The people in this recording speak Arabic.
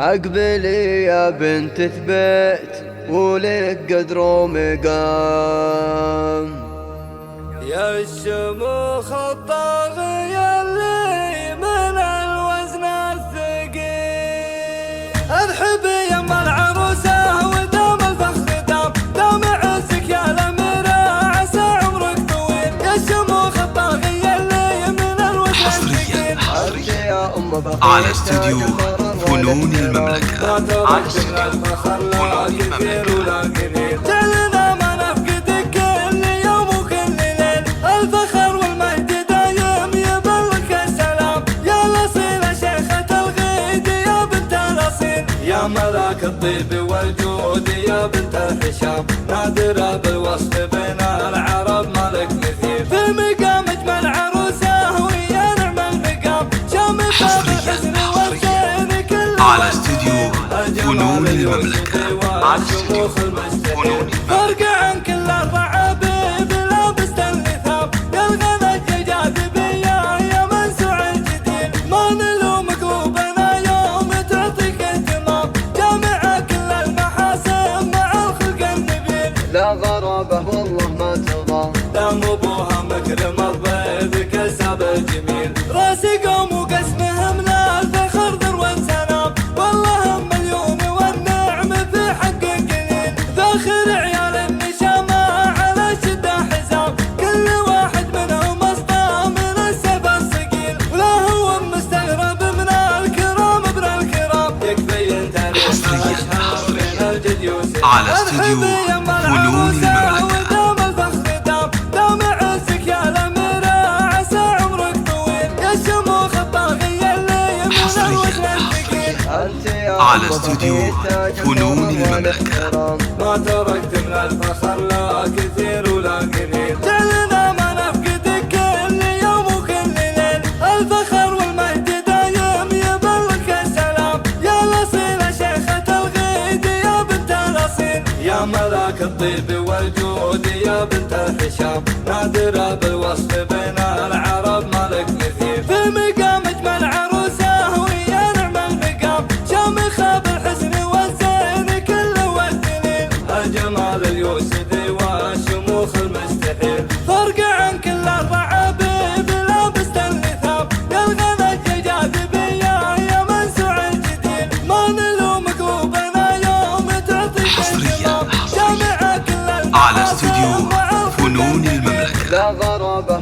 اقبلي يا بنت ثبت ولك قدر ومقام، يا الشموخ الطاغية اللي من الوزن الثقيل، اذحبي يما العروسة ودام الفخر دام عزك يا الأميرة عسى عمرك طويل، يا الشموخ الطاغية اللي من الوزن الثقيل. انت يا ام بخيت على استوديو فنون المملكة. على استوديو فنون المملكة. جعلنا ما نفقدك كل يوم وكل ليل، الفخر والمجد دايم يبلغك السلام، يا الأصيلة شيخة الغيد يا بنت الأصيل، يا ملاك الطيب والجود يا بنت الحشام، نادرة بالوصف بين العرب مالك مثيل، في المقام اجمل عروسة ويا نعم المقام، شامخة بالحسن والزين كل على استوديو فنون المملكة. فرق عن كل الرعابيب لابست اللثام، يا الغنى الجاذبية يا منسوع الجديد، ما نلومك وبنا يوم تعطيك اهتمام، جامعة كل المحاسن مع الخلق النبيل، لا غرابة والله ما تضام، دام ابوها مكرم الضيف كسب الجميل، راسي قوم وقسمه من الفخر ذروة سنام، والله مليون والنعم في حق قليل، ذاخر عيال النشامة على شدة حزام، كل واحد منهم اسطى من السيف الثقيل، ولا هو مستغرب من الكرام ابن الكرام، يكفي انت اشهار بين الجد يوسف. على استوديو فنون المملكة. ودام الفخر دام عزك يا الأميرة عسى عمرك طويل، يا الشموخ الطاغية اللي من الوزن الثقيل. انت يا على استوديو فنون المملكة. ما تركت من الفخر لا كثير ولا قليل، جعلنا ما نفقدك كل يوم وكل ليل، الفخر والمجد دايم يبلغك السلام، يا الأصيلة شيخة الغيد يا بنت الأصيل، يا ملاك الطيب والجود يا بنت الحشام، نادرة بالوصف بين العرب مالك مثيل، في المقام اجمل عروسة ويا نعم المقام، شامخة بالحسن والزين كل والدليل، الجمال اليوسفي والشموخ المستحيل، فرق عن كل الرعابيب لابست اللثام، يا الغنى الجاذبية يا منسوع الجديد، ما نلومك وبنا يوم تعطيك اهتمام، جامعة كل على استوديو فنون المملكة. لا غرابة